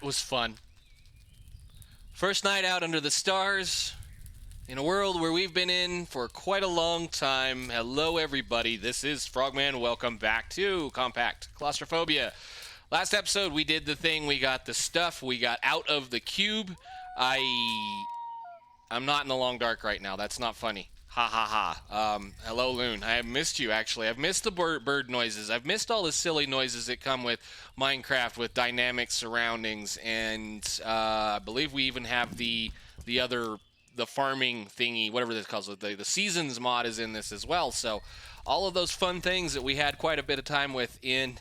was fun. First night out under the stars in a world where we've been in for quite a long time. Hello, everybody. This is Frogman. Welcome back to Compact Claustrophobia. Last episode, we did the thing. We got the stuff. We got out of the cube. I'm not in the long dark right now. That's not funny. Ha ha ha. Hello, Loon. I have missed you, actually. I've missed the bird noises. I've missed all the silly noises that come with Minecraft with dynamic surroundings. And I believe we even have the farming thingy, whatever this calls it. The seasons mod is in this as well. So all of those fun things that we had quite a bit of time with in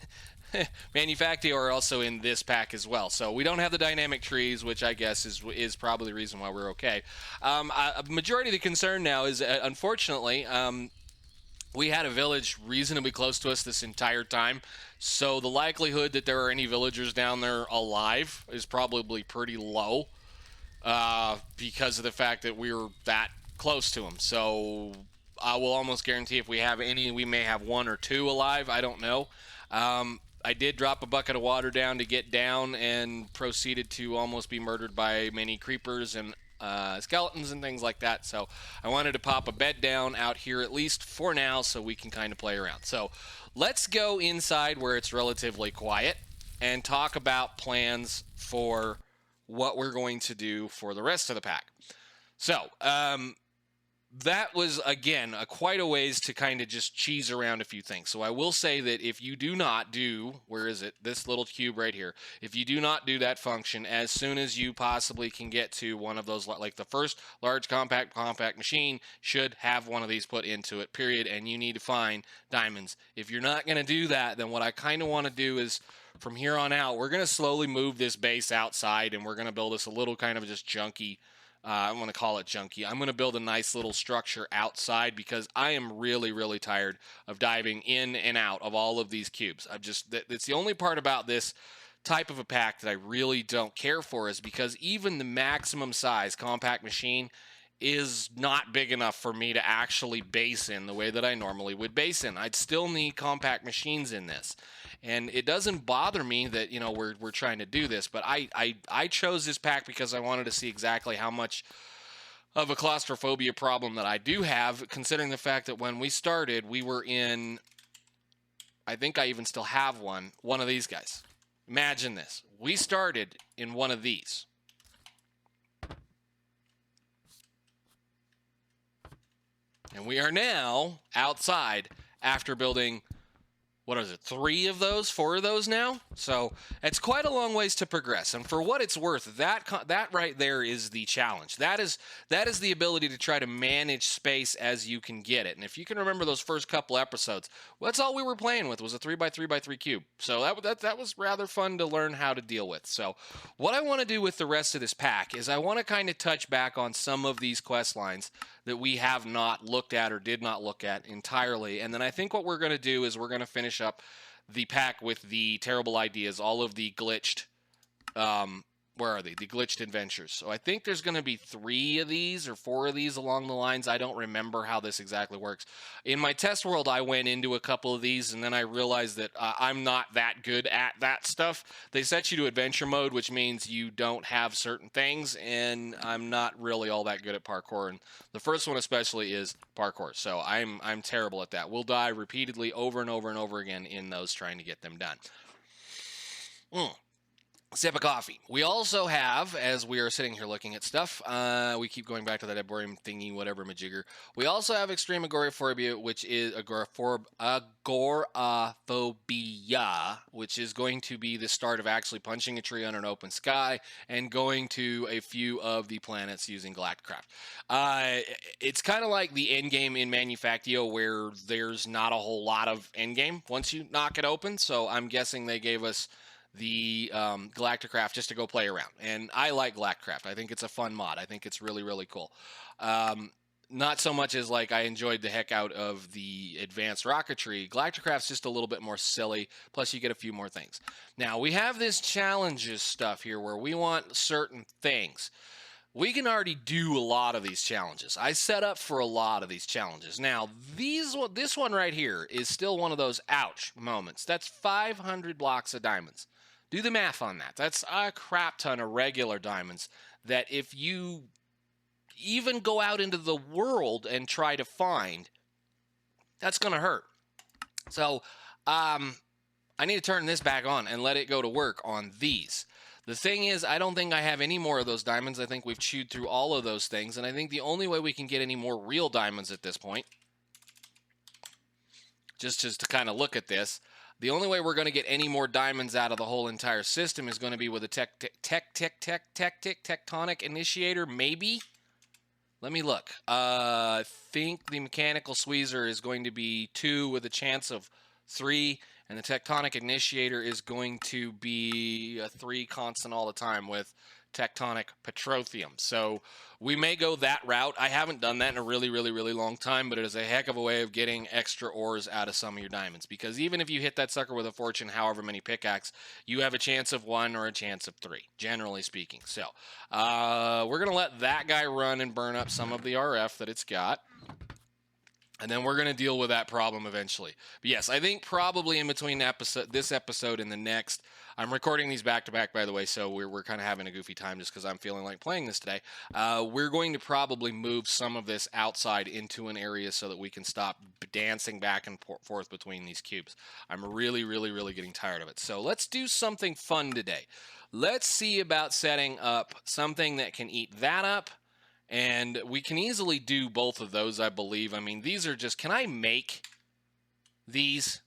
Manufactio are also in this pack as well. So we don't have the dynamic trees, which I guess is probably the reason why we're okay. A majority of the concern now is, unfortunately, we had a village reasonably close to us this entire time. So the likelihood that there are any villagers down there alive is probably pretty low because of the fact that we're that close to them. So I will almost guarantee if we have any, we may have one or two alive. I don't know. I did drop a bucket of water down to get down and proceeded to almost be murdered by many creepers and skeletons and things like that. So I wanted to pop a bed down out here at least for now so we can kind of play around. So let's go inside where it's relatively quiet and talk about plans for what we're going to do for the rest of the pack. So, that was, again, quite a ways to kind of just cheese around a few things. So I will say that if you do not do, where is it? This little cube right here. If you do not do that function as soon as you possibly can get to one of those, like the first large compact machine should have one of these put into it, period, and you need to find diamonds. If you're not going to do that, then what I kind of want to do is, from here on out, we're going to slowly move this base outside, and we're going to build us a little kind of just junky, I'm going to call it junky. I'm going to build a nice little structure outside because I am really, really tired of diving in and out of all of these cubes. It's the only part about this type of a pack that I really don't care for is because even the maximum size compact machine is not big enough for me to actually base in the way that I normally would base in. I'd still need compact machines in this. And it doesn't bother me that, you know, we're trying to do this, but I chose this pack because I wanted to see exactly how much of a claustrophobia problem that I do have, considering the fact that when we started, we were in, I think I even still have one of these guys. Imagine this. We started in one of these. And we are now outside after building, what is it, 3 of those, 4 of those now? So it's quite a long ways to progress. And for what it's worth, that right there is the challenge. That is the ability to try to manage space as you can get it. And if you can remember those first couple episodes, well, that's all we were playing with was a 3x3x3 cube. So that was rather fun to learn how to deal with. So what I want to do with the rest of this pack is I want to kind of touch back on some of these quest lines that we have not looked at or did not look at entirely. And then I think what we're going to do is we're going to finish up the pack with the terrible ideas, all of the glitched, where are they? The glitched adventures. So I think there's going to be 3 of these or 4 of these along the lines. I don't remember how this exactly works. In my test world, I went into a couple of these, and then I realized that I'm not that good at that stuff. They set you to adventure mode, which means you don't have certain things, and I'm not really all that good at parkour. And the first one especially is parkour, so I'm terrible at that. We'll die repeatedly over and over and over again in those trying to get them done. Sip of coffee. We also have, as we are sitting here looking at stuff, we keep going back to that Eborium thingy, whatever majigger. We also have extreme agoraphobia, which is agoraphobia, which is going to be the start of actually punching a tree under an open sky and going to a few of the planets using Galacticraft. It's kind of like the end game in Manufactio where there's not a whole lot of end game once you knock it open. So I'm guessing they gave us the Galacticraft just to go play around. And I like Galacticraft. I think it's a fun mod. I think it's really, really cool. Not so much as like I enjoyed the heck out of the advanced rocketry. Galacticraft's just a little bit more silly. Plus you get a few more things. Now we have this challenges stuff here where we want certain things. We can already do a lot of these challenges. I set up for a lot of these challenges. Now, this one right here is still one of those ouch moments. That's 500 blocks of diamonds Do the math on that. That's a crap ton of regular diamonds that if you even go out into the world and try to find, that's going to hurt. So I need to turn this back on and let it go to work on these. The thing is, I don't think I have any more of those diamonds. I think we've chewed through all of those things, and I think the only way we can get any more real diamonds at this point, just to kind of look at this, the only way we're going to get any more diamonds out of the whole entire system is going to be with a tectonic initiator, maybe? Let me look. I think the mechanical squeezer is going to be 2 with a chance of 3, and the tectonic initiator is going to be a 3 constant all the time with tectonic petroleum. So we may go that route. I haven't done that in a really, really, really long time, but it is a heck of a way of getting extra ores out of some of your diamonds. Because even if you hit that sucker with a fortune, however many pickaxe, you have a chance of 1 or a chance of 3, generally speaking. So we're going to let that guy run and burn up some of the RF that it's got. And then we're going to deal with that problem eventually. But yes, I think probably in between this episode and the next, I'm recording these back-to-back, by the way, so we're kind of having a goofy time just because I'm feeling like playing this today. We're going to probably move some of this outside into an area so that we can stop dancing back and forth between these cubes. I'm really, really, really getting tired of it. So let's do something fun today. Let's see about setting up something that can eat that up. And we can easily do both of those, I believe. I mean, these are just... Can I make these?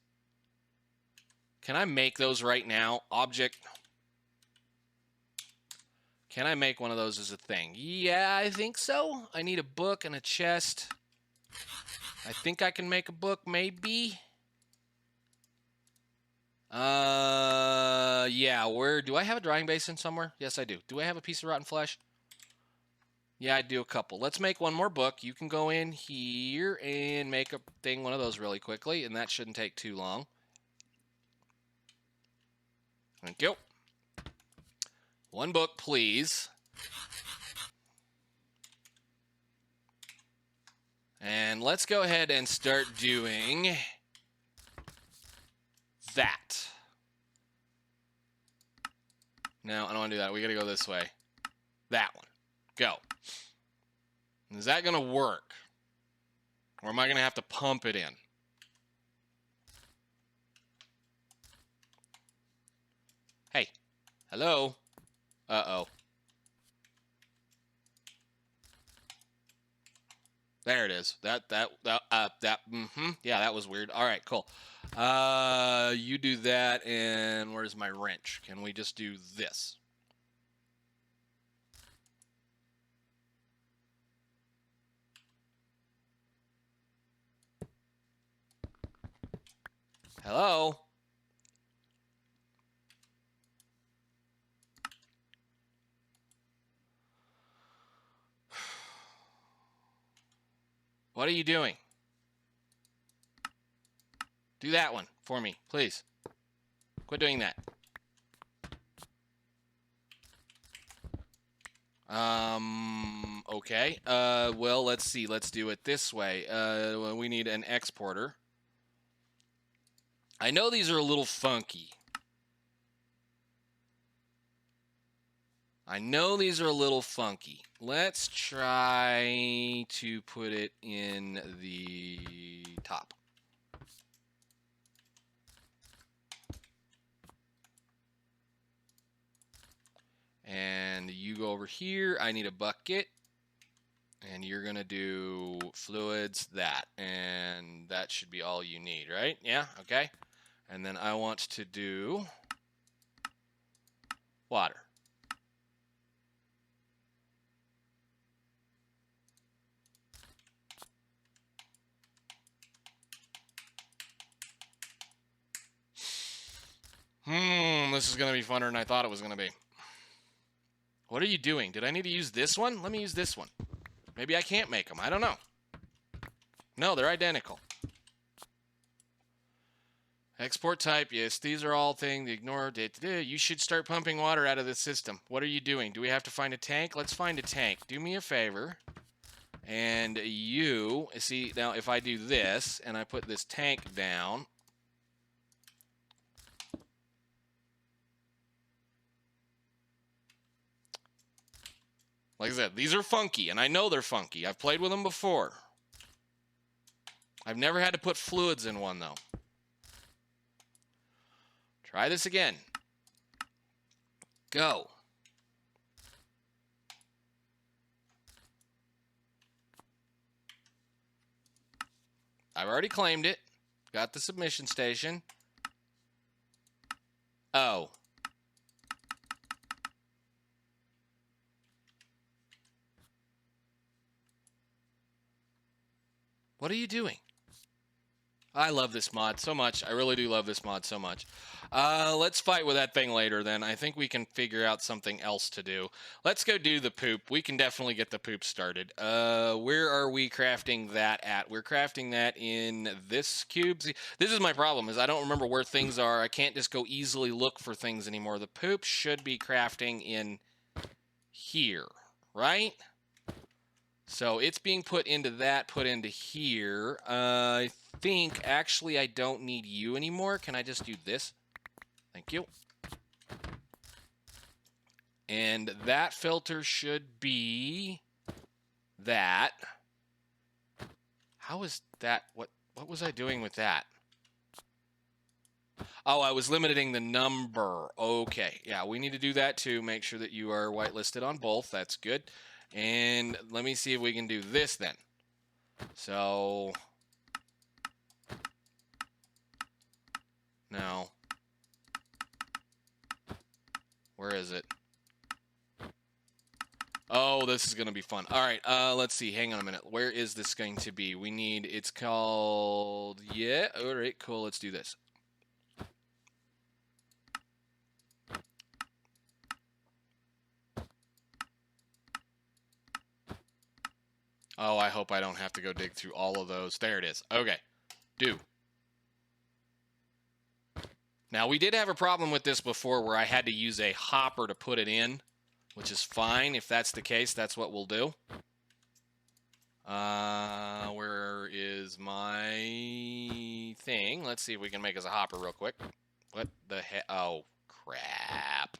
Can I make those right now? Object. Can I make one of those as a thing? Yeah, I think so. I need a book and a chest. I think I can make a book, maybe. Yeah, where... Do I have a drying basin somewhere? Yes, I do. Do I have a piece of rotten flesh? Yeah, I do a couple. Let's make one more book. You can go in here and make a thing, one of those really quickly, and that shouldn't take too long. Thank you. One book, please. And let's go ahead and start doing that. No, I don't want to do that. We got to go this way. That one. Go. Is that going to work? Or am I going to have to pump it in? Hey. Hello? Uh-oh. There it is. Yeah, that was weird. All right, cool. You do that, and where's my wrench? Can we just do this? Hello? What are you doing? Do that one for me, please. Quit doing that. Okay. Well, let's see. Let's do it this way. We need an exporter. I know these are a little funky. Let's try to put it in the top. And you go over here. I need a bucket. And you're going to do fluids, that. And that should be all you need, right? Yeah, okay. And then I want to do water. This is going to be funner than I thought it was going to be. What are you doing? Did I need to use this one? Let me use this one. Maybe I can't make them. I don't know. No, they're identical. Export type, yes. These are all things. Ignore. You should start pumping water out of this system. What are you doing? Do we have to find a tank? Let's find a tank. Do me a favor. And you, see, now if I do this and I put this tank down. Like I said, these are funky, and I know they're funky. I've played with them before. I've never had to put fluids in one, though. Try this again. Go. I've already claimed it. Got the submission station. Oh. What are you doing? I love this mod so much. I really do love this mod so much. Let's fight with that thing later then. I think we can figure out something else to do. Let's go do the poop. We can definitely get the poop started. Where are we crafting that at? We're crafting that in this cube. See, this is my problem, is I don't remember where things are. I can't just go easily look for things anymore. The poop should be crafting in here, right? So it's being put into that, put into here. I think, actually, I don't need you anymore. Can I just do this? Thank you. And that filter should be that. How is that? What was I doing with that? Oh, I was limiting the number. Okay. Yeah, we need to do that too. Make sure that you are whitelisted on both. That's good. And let me see if we can do this then. So, no. Where is it? Oh, this is going to be fun. All right, let's see. Hang on a minute. Where is this going to be? We need, it's called, yeah. All right, cool. Let's do this. Oh, I hope I don't have to go dig through all of those. There it is. Okay. Do. Now, we did have a problem with this before where I had to use a hopper to put it in, which is fine. If that's the case, that's what we'll do. Where is my thing? Let's see if we can make us a hopper real quick. What the heck? Oh, crap.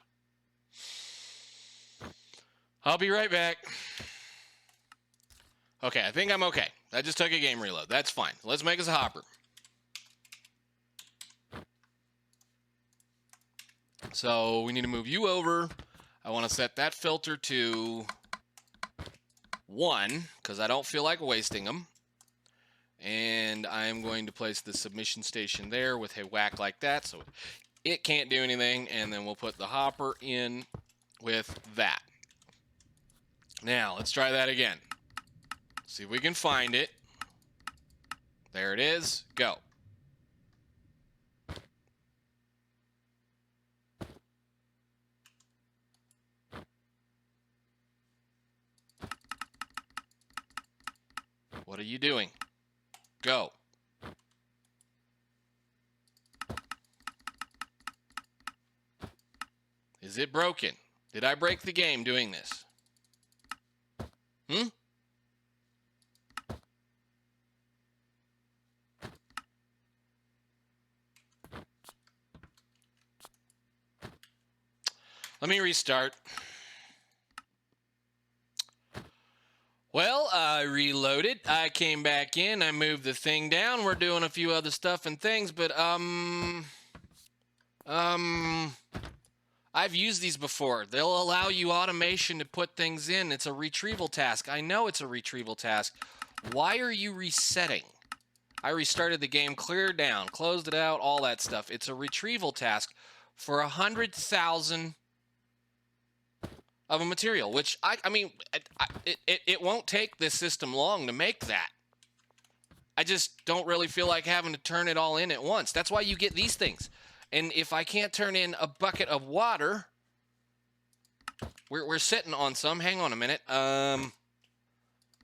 I'll be right back. Okay, I think I'm okay. I just took a game reload. That's fine. Let's make us a hopper. So we need to move you over. I want to set that filter to 1 because I don't feel like wasting them. And I'm going to place the submission station there with a whack like that so it can't do anything. And then we'll put the hopper in with that. Now, let's try that again. See if we can find it. There it is. Go. What are you doing? Go. Is it broken? Did I break the game doing this? Hmm? Let me restart. Well, I reloaded. I came back in. I moved the thing down. We're doing a few other stuff and things, but I've used these before. They'll allow you automation to put things in. It's a retrieval task. I know it's a retrieval task. Why are you resetting? I restarted the game, cleared down, closed it out, all that stuff. It's a retrieval task for 100,000 of a material, which I mean, it won't take this system long to make that. I just don't really feel like having to turn it all in at once. That's why you get these things. And if I can't turn in a bucket of water, we're sitting on some. Hang on a minute.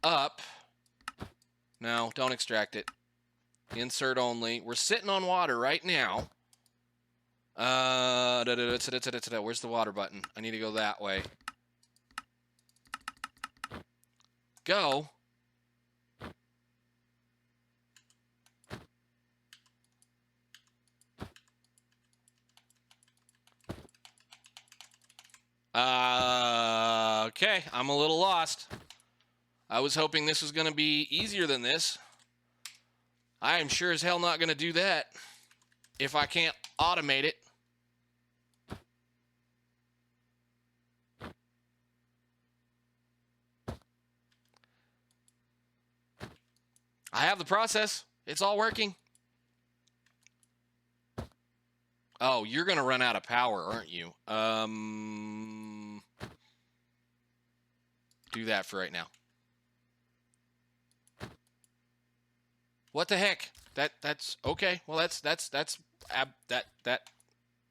Up. No, don't extract it. Insert only. We're sitting on water right now. Where's the water button? I need to go that way. Go. Okay, I'm a little lost. I was hoping this was going to be easier than this. I am sure as hell not going to do that if I can't automate it. I have the process. It's all working. Oh, you're going to run out of power, aren't you? Do that for right now. What the heck? That's okay. Well, that's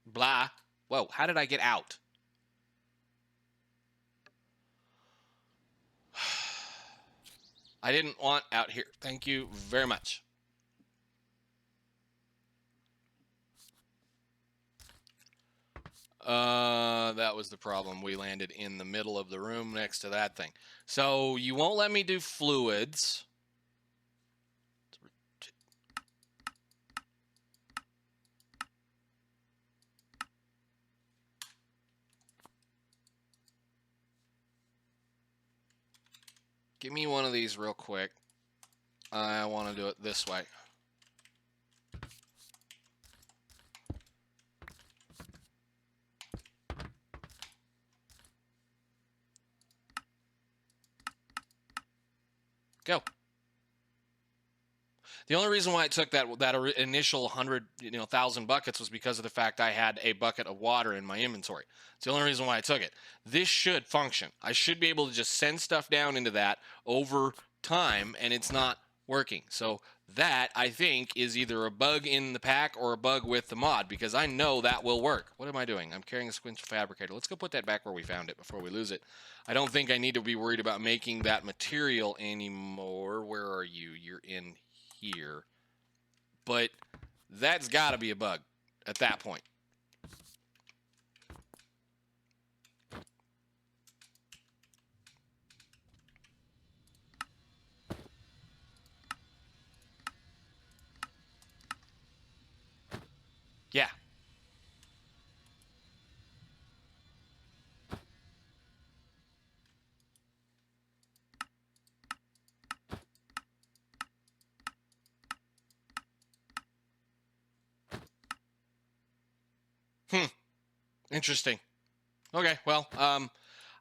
blah. Whoa, how did I get out? I didn't want out here. Thank you very much. That was the problem. We landed in the middle of the room next to that thing. So you won't let me do fluids. Give me one of these real quick. I want to do it this way. Go. The only reason why I took that initial 1,000 buckets was because of the fact I had a bucket of water in my inventory. It's the only reason why I took it. This should function. I should be able to just send stuff down into that over time, and it's not working. So that, I think, is either a bug in the pack or a bug with the mod, because I know that will work. What am I doing? I'm carrying a squinch fabricator. Let's go put that back where we found it before we lose it. I don't think I need to be worried about making that material anymore. Where are you? You're in here. But that's got to be a bug at that point. Yeah. Interesting. Okay, well,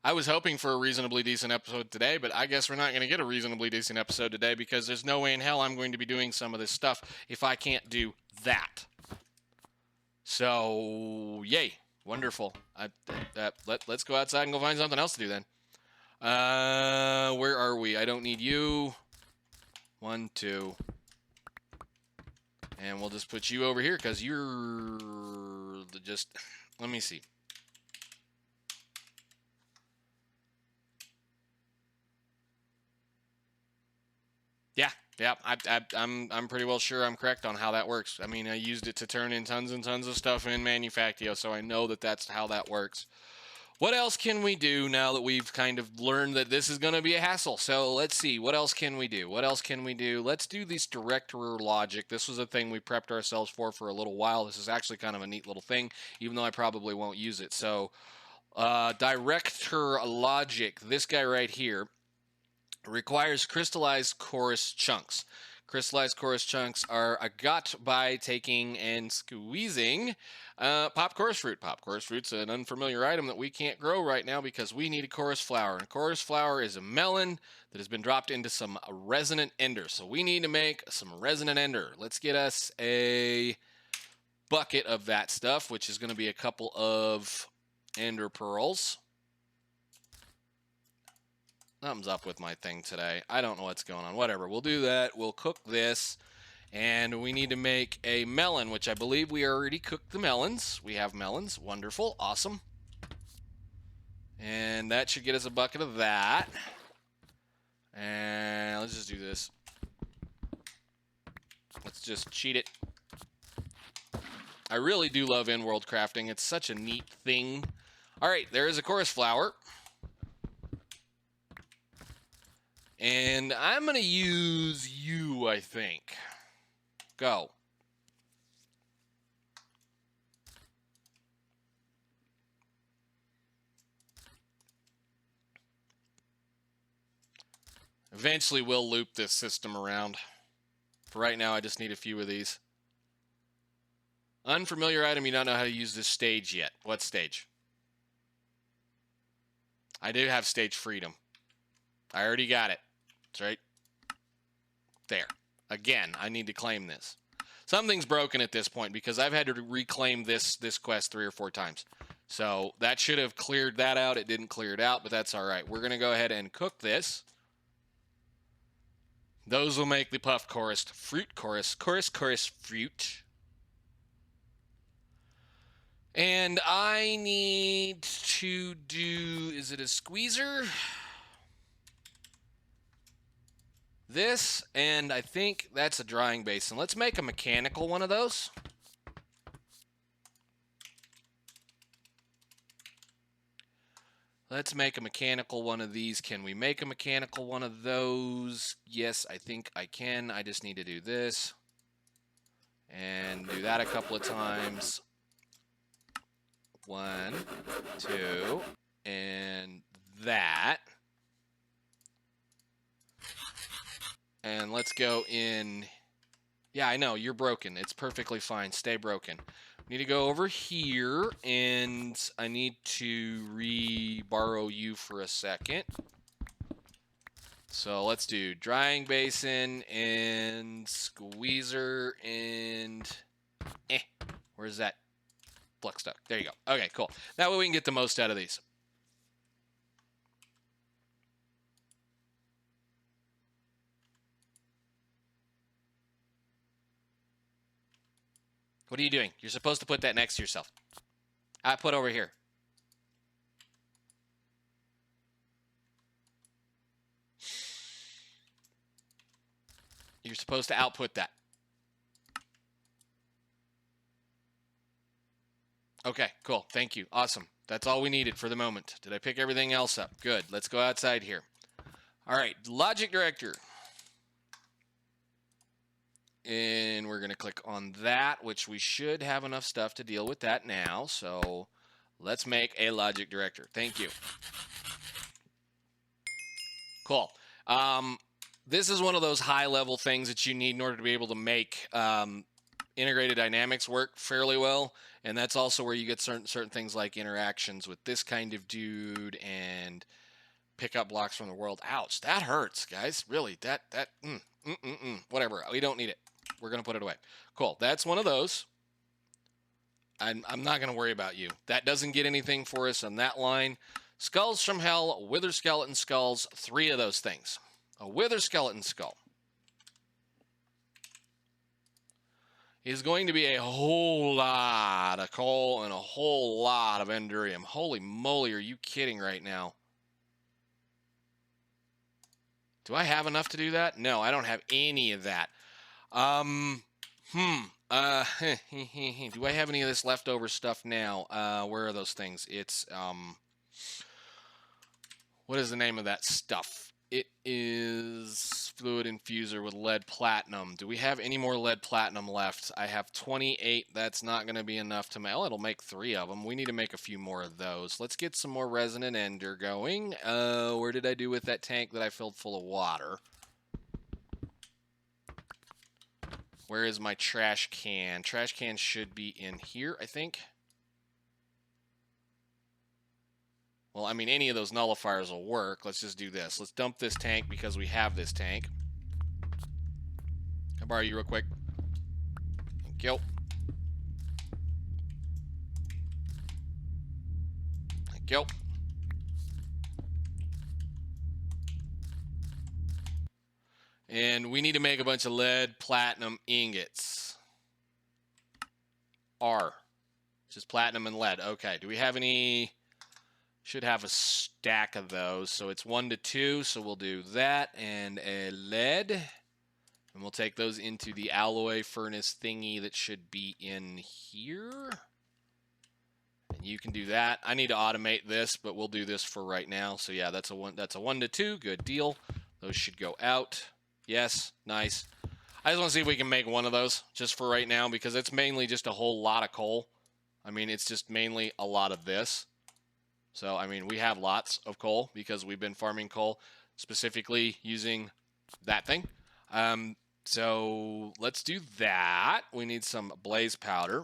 I was hoping for a reasonably decent episode today, but I guess we're not going to get a reasonably decent episode today because there's no way in hell I'm going to be doing some of this stuff if I can't do that. So, yay. Wonderful. Let's go outside and go find something else to do then. Where are we? I don't need you. 1, 2. And we'll just put you over here because you're just... Let me see. Yeah. I'm pretty well sure I'm correct on how that works. I mean, I used it to turn in tons and tons of stuff in Manufactio, so I know that that's how that works. What else can we do now that we've kind of learned that this is going to be a hassle? So let's see. What else can we do? Let's do this director logic. This was a thing we prepped ourselves for a little while. This is actually kind of a neat little thing, even though I probably won't use it. So director logic, this guy right here, requires crystallized chorus chunks. Crystallized chorus chunks are got by taking and squeezing pop chorus fruit. Pop chorus fruit's an unfamiliar item that we can't grow right now because we need a chorus flower. And a chorus flower is a melon that has been dropped into some resonant ender. So we need to make some resonant ender. Let's get us a bucket of that stuff, which is going to be a couple of ender pearls. Something's up with my thing today. I don't know what's going on. Whatever. We'll do that. We'll cook this. And we need to make a melon, which I believe we already cooked the melons. We have melons. Wonderful. Awesome. And that should get us a bucket of that. And let's just do this. Let's just cheat it. I really do love in-world crafting. It's such a neat thing. All right. There is a chorus flower. And I'm going to use you, I think. Go. Eventually, we'll loop this system around. For right now, I just need a few of these. Unfamiliar item, you don't know how to use this stage yet. What stage? I do have stage freedom. I already got it. It's right there. Again, I need to claim this. Something's broken at this point because I've had to reclaim this quest 3 or 4 times. So that should have cleared that out. It didn't clear it out, but that's all right. We're going to go ahead and cook this. Those will make the puff chorus, fruit chorus, fruit. And I need to do, is it a squeezer? This, and I think that's a drying basin. Let's make a mechanical one of those. Let's make a mechanical one of these. Can we make a mechanical one of those? Yes, I think I can. I just need to do this. And do that a couple of times. 1, 2, and that. And let's go in. Yeah, I know, you're broken. It's perfectly fine. Stay broken. Need to go over here, and I need to borrow you for a second. So let's do drying basin and squeezer and where's that flux duct? There you go. Okay, cool. That way we can get the most out of these. What are you doing? You're supposed to put that next to yourself. I put over here. You're supposed to output that. Okay, cool. Thank you. Awesome. That's all we needed for the moment. Did I pick everything else up? Good. Let's go outside here. All right, Logic Director. And we're going to click on that, which we should have enough stuff to deal with that now. So let's make a Logic Director. Thank you. Cool. This is one of those high-level things that you need in order to be able to make integrated dynamics work fairly well. And that's also where you get certain things like interactions with this kind of dude and pick up blocks from the world. Ouch, that hurts, guys. Really, whatever. We don't need it. We're going to put it away. Cool. That's one of those. I'm not going to worry about you. That doesn't get anything for us on that line. Skulls from Hell, Wither Skeleton Skulls, 3 of those things. A Wither Skeleton Skull is going to be a whole lot of coal and a whole lot of endurium. Holy moly, are you kidding right now? Do I have enough to do that? No, I don't have any of that. Do I have any of this leftover stuff now? Where are those things? It's, what is the name of that stuff? It is fluid infuser with lead platinum. Do we have any more lead platinum left? I have 28. That's not going to be enough to make. Well, it'll make 3 of them. We need to make a few more of those. Let's get some more resonant ender going. Where did I do with that tank that I filled full of water? Where is my trash can? Trash can should be in here, I think. Well, I mean, any of those nullifiers will work. Let's just do this. Let's dump this tank because we have this tank. Can I borrow you real quick? Thank you. Thank you. And we need to make a bunch of lead platinum ingots. R. Just platinum and lead. Okay. Do we have any? Should have a stack of those. So it's 1 to 2. So we'll do that and a lead. And we'll take those into the alloy furnace thingy that should be in here. And you can do that. I need to automate this, but we'll do this for right now. So yeah, that's a 1 to 2. Good deal. Those should go out. Yes, nice. I just want to see if we can make one of those just for right now because it's mainly just a whole lot of coal. I mean, it's just mainly a lot of this. So, I mean, we have lots of coal because we've been farming coal specifically using that thing. So let's do that. We need some blaze powder.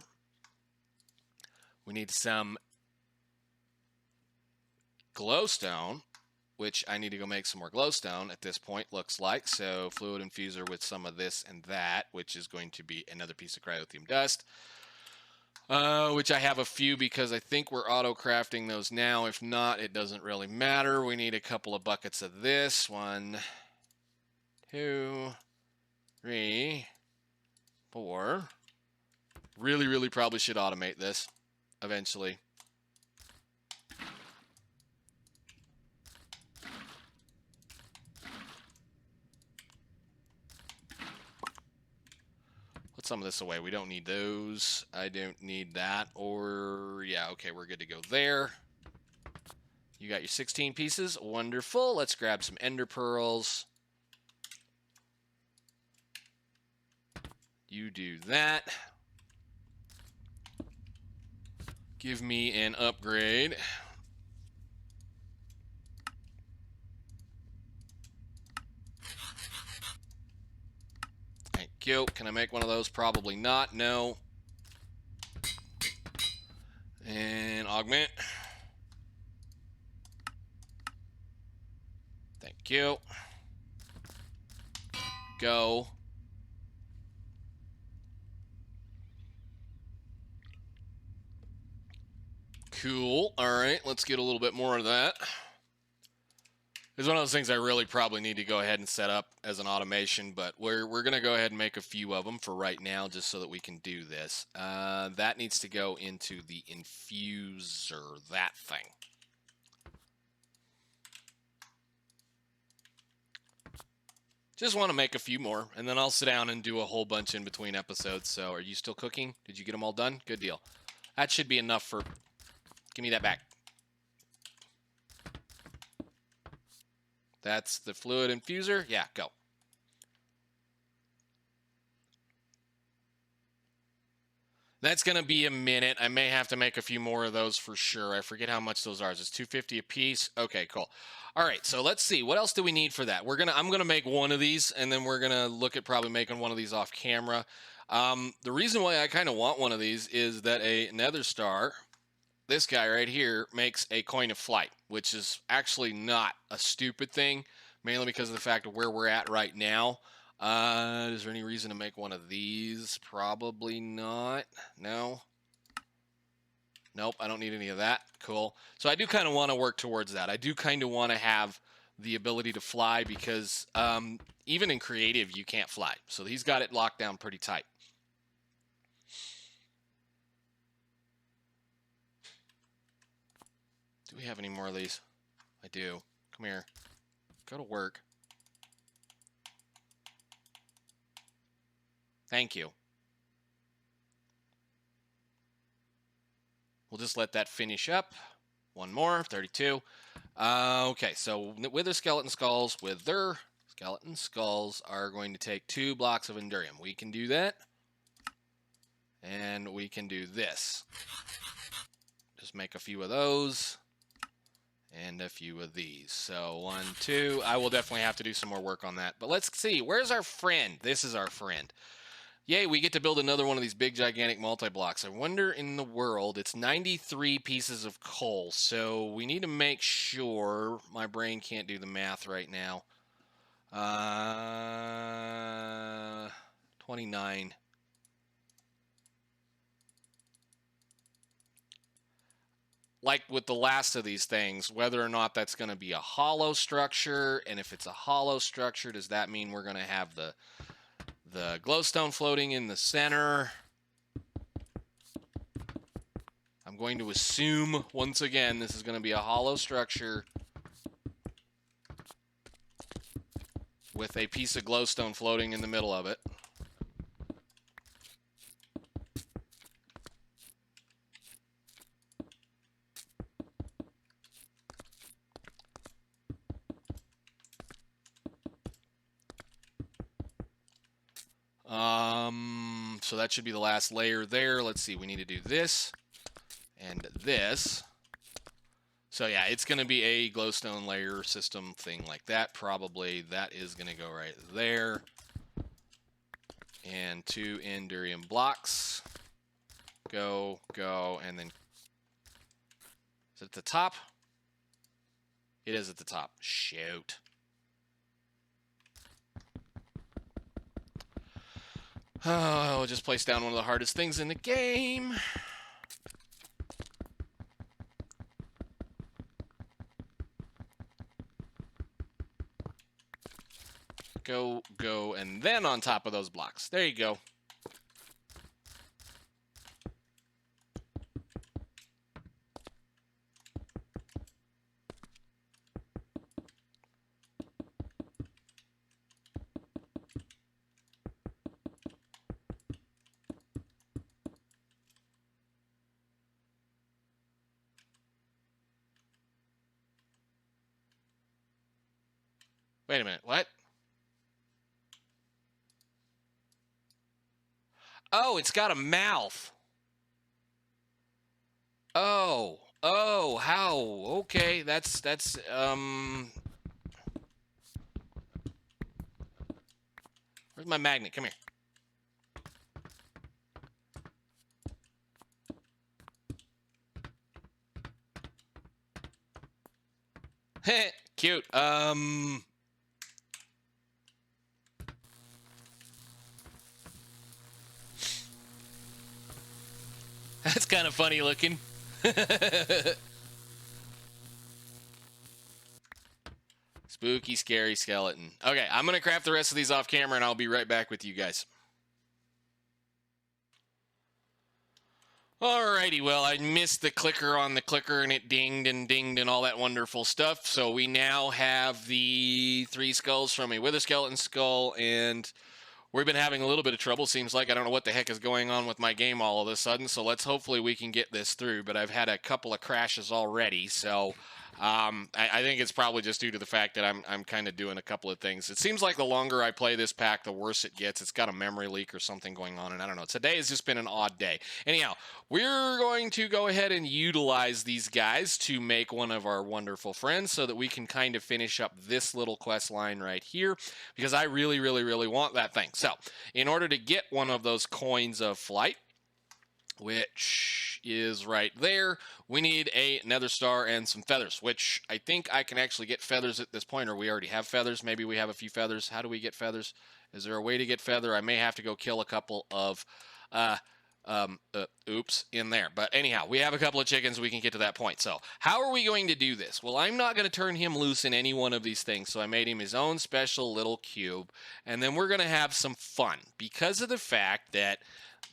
We need some glowstone, which I need to go make some more glowstone at this point, looks like. So fluid infuser with some of this and that, which is going to be another piece of cryothium dust. Which I have a few because I think we're auto-crafting those now. If not, it doesn't really matter. We need a couple of buckets of this. 1, 2, 3, 4. Really probably should automate this eventually. Put some of this away. We don't need those. I don't need that. Or, yeah, okay, we're good to go there. You got your 16 pieces. Wonderful. Let's grab some ender pearls. You do that. Give me an upgrade. Thank you. Can I make one of those? Probably not. No. And augment. Thank you. Go. Cool. All right, let's get a little bit more of that. It's one of those things I really probably need to go ahead and set up as an automation, but we're going to go ahead and make a few of them for right now just so that we can do this. That needs to go into the infuser, that thing. Just want to make a few more, and then I'll sit down and do a whole bunch in between episodes. So are you still cooking? Did you get them all done? Good deal. That should be enough for... Give me that back. That's the fluid infuser. Yeah, go. That's going to be a minute. I may have to make a few more of those for sure. I forget how much those are. It's $2.50 a piece. Okay, cool. All right, so let's see. What else do we need for that? I'm gonna make one of these, and then we're gonna look at probably making one of these off camera. The reason why I kind of want one of these is that a nether star, this guy right here, makes a coin of flight, which is actually not a stupid thing, mainly because of the fact of where we're at right now. Is there any reason to make one of these? Probably not. No. Nope, I don't need any of that. Cool. So I do kind of want to work towards that. I do kind of want to have the ability to fly because even in creative, you can't fly. So he's got it locked down pretty tight. Do we have any more of these? I do. Come here. Go to work. Thank you. We'll just let that finish up. One more, 32. Okay, so wither skeleton skulls are going to take 2 blocks of endurium. We can do that. And we can do this. Just make a few of those. And a few of these. So 1, 2. I will definitely have to do some more work on that. But let's see. Where's our friend? This is our friend. Yay, we get to build another one of these big, gigantic multi-blocks. I wonder in the world, it's 93 pieces of coal, so we need to make sure, my brain can't do the math right now. 29. Like with the last of these things, whether or not that's going to be a hollow structure, and if it's a hollow structure, does that mean we're going to have the glowstone floating in the center? I'm going to assume, once again, this is going to be a hollow structure with a piece of glowstone floating in the middle of it. So that should be the last layer there. Let's see, we need to do this and this. So yeah, it's going to be a glowstone layer system thing like that. Probably that is going to go right there. And 2 Endurium blocks. Go, and then... Is it at the top? It is at the top. Shoot. Oh, I'll just place down one of the hardest things in the game. Go, and then on top of those blocks. There you go. Wait a minute, what? Oh, it's got a mouth. Oh, how? Okay, that's, where's my magnet? Come here. Cute. That's kind of funny looking. Spooky, scary skeleton. Okay, I'm going to craft the rest of these off camera, and I'll be right back with you guys. Alrighty, well, I missed the clicker on the clicker, and it dinged and all that wonderful stuff. So we now have the 3 skulls from a wither skeleton skull, and we've been having a little bit of trouble, seems like. I don't know what the heck is going on with my game all of a sudden, so let's hopefully we can get this through. But I've had a couple of crashes already, so I think it's probably just due to the fact that I'm kind of doing a couple of things. It seems like the longer I play this pack, the worse it gets. It's got a memory leak or something going on, and I don't know. Today has just been an odd day. Anyhow, we're going to go ahead and utilize these guys to make one of our wonderful friends so that we can kind of finish up this little quest line right here, because I really, really, really want that thing. So, in order to get one of those coins of flight, which is right there, we need a nether star and some feathers, which I think I can actually get feathers at this point, or we already have feathers. Maybe we have a few feathers. How do we get feathers? Is there a way to get feather? I may have to go kill a couple of oops in there, but anyhow, we have a couple of chickens. We can get to that point. So how are we going to do this? Well, I'm not going to turn him loose in any one of these things, so I made him his own special little cube, and then we're going to have some fun because of the fact that,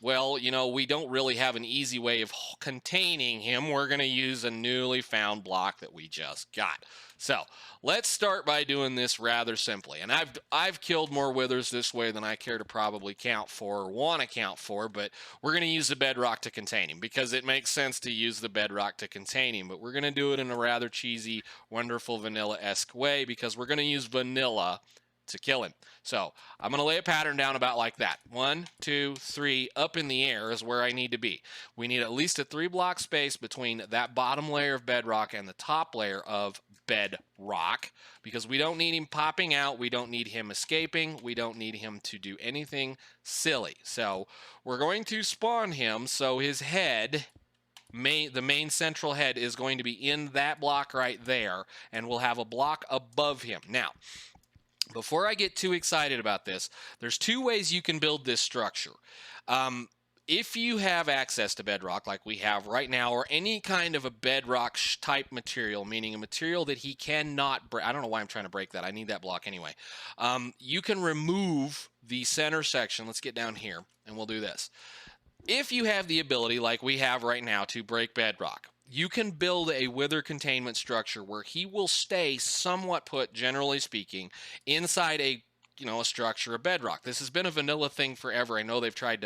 well, you know, we don't really have an easy way of containing him. We're going to use a newly found block that we just got. So let's start by doing this rather simply. And I've killed more withers this way than I care to probably count for or want to count for, but we're going to use the bedrock to contain him because it makes sense to use the bedrock to contain him. But we're going to do it in a rather cheesy, wonderful vanilla-esque way because we're going to use vanilla to kill him. So I'm going to lay a pattern down about like that. 1, 2, 3, up in the air is where I need to be. We need at least a 3-block space between that bottom layer of bedrock and the top layer of bedrock because we don't need him popping out. We don't need him escaping. We don't need him to do anything silly. So we're going to spawn him so his head, the main central head, is going to be in that block right there, and we'll have a block above him. Now, before I get too excited about this, there's 2 ways you can build this structure. If you have access to bedrock like we have right now, or any kind of a bedrock type material, meaning a material that he cannot break. I don't know why I'm trying to break that. I need that block anyway. You can remove the center section. Let's get down here and we'll do this. If you have the ability like we have right now to break bedrock, you can build a wither containment structure where he will stay somewhat put, generally speaking, inside a structure of bedrock. This has been a vanilla thing forever. I know they've tried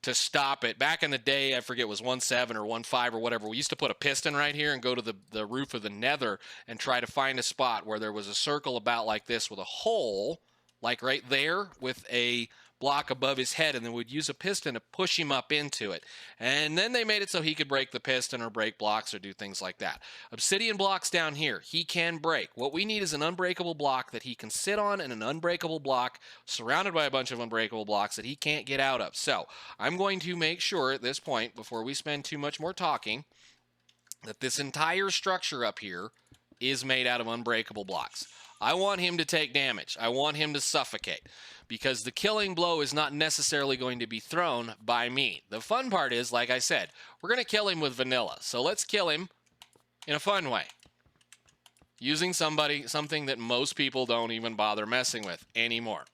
to stop it. Back in the day, I forget, it was 1.7 or 1.5 or whatever, we used to put a piston right here and go to the roof of the nether and try to find a spot where there was a circle about like this with a hole, like right there, with a block above his head and then would use a piston to push him up into it. And then they made it so he could break the piston or break blocks or do things like that. Obsidian blocks down here, he can break. What we need is an unbreakable block that he can sit on and an unbreakable block surrounded by a bunch of unbreakable blocks that he can't get out of. So I'm going to make sure at this point, before we spend too much more talking, that this entire structure up here is made out of unbreakable blocks. I want him to take damage. I want him to suffocate because the killing blow is not necessarily going to be thrown by me. The fun part is, like I said, we're going to kill him with vanilla. So let's kill him in a fun way using something that most people don't even bother messing with anymore,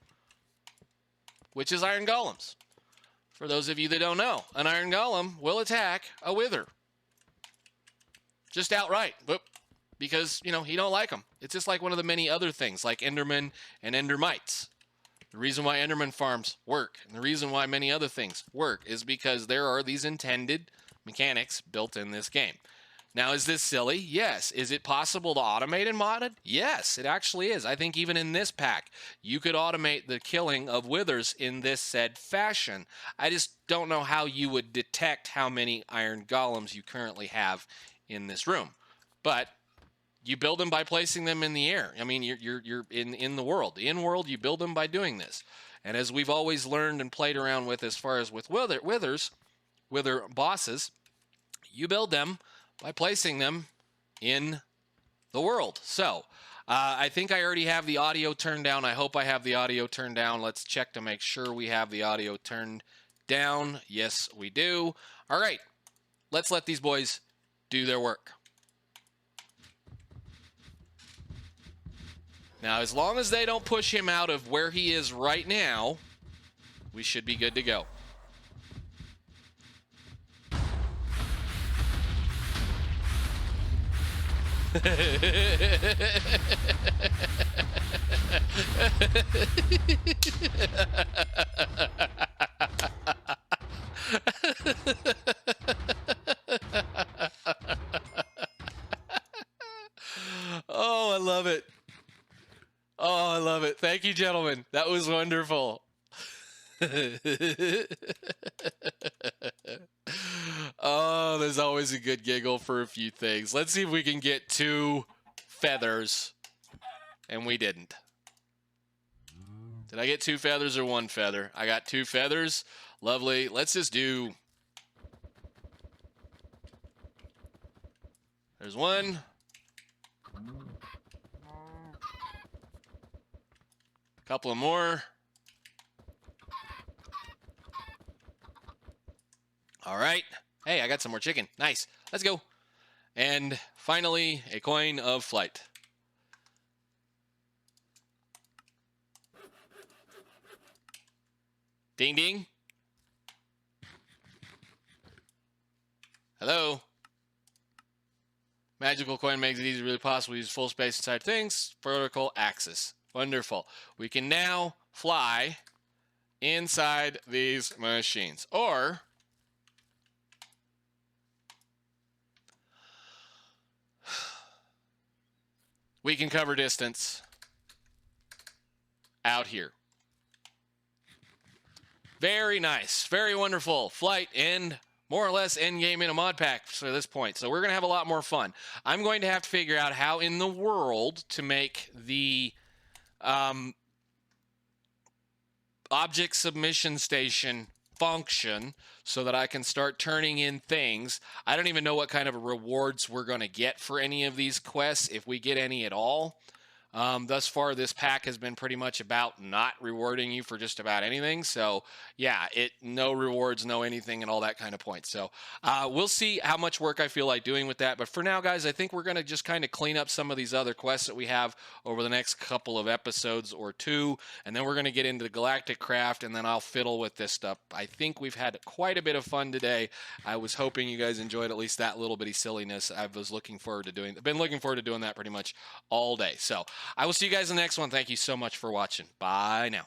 which is iron golems. For those of you that don't know, an iron golem will attack a wither. Just outright. Whoop. Because, you know, he don't like them. It's just like one of the many other things, like Endermen and Endermites. The reason why Enderman farms work, and the reason why many other things work, is because there are these intended mechanics built in this game. Now, is this silly? Yes. Is it possible to automate and mod it? Yes, it actually is. I think even in this pack, you could automate the killing of withers in this said fashion. I just don't know how you would detect how many iron golems you currently have in this room. But you build them by placing them in the air. I mean, you're in the world. In world, you build them by doing this. And as we've always learned and played around with as far as with wither bosses, you build them by placing them in the world. So I think I already have the audio turned down. I hope I have the audio turned down. Let's check to make sure we have the audio turned down. Yes, we do. All right, let's let these boys do their work. Now, as long as they don't push him out of where he is right now, we should be good to go. Oh, I love it. Oh, I love it. Thank you, gentlemen. That was wonderful. Oh, there's always a good giggle for a few things. Let's see if we can get 2 feathers. And we didn't. Did I get 2 feathers or 1 feather? I got 2 feathers. Lovely. Let's just do... There's 1. Couple of more. All right. Hey, I got some more chicken. Nice. Let's go. And finally, a coin of flight. Ding, ding. Hello. Magical coin makes it easy, really possible to use full space inside things. Vertical axis. Wonderful. We can now fly inside these machines. Or we can cover distance out here. Very nice. Very wonderful. Flight and more or less end game in a mod pack for this point. So we're going to have a lot more fun. I'm going to have to figure out how in the world to make the object submission station function so that I can start turning in things. I don't even know what kind of rewards we're going to get for any of these quests, if we get any at all. Thus far, this pack has been pretty much about not rewarding you for just about anything. So, yeah, no rewards, no anything, and all that kind of point. So, we'll see how much work I feel like doing with that. But for now, guys, I think we're going to just kind of clean up some of these other quests that we have over the next couple of episodes or 2. And then we're going to get into the Galactic Craft, and then I'll fiddle with this stuff. I think we've had quite a bit of fun today. I was hoping you guys enjoyed at least that little bitty silliness. I've been looking forward to doing that pretty much all day. So, I will see you guys in the next one. Thank you so much for watching. Bye now.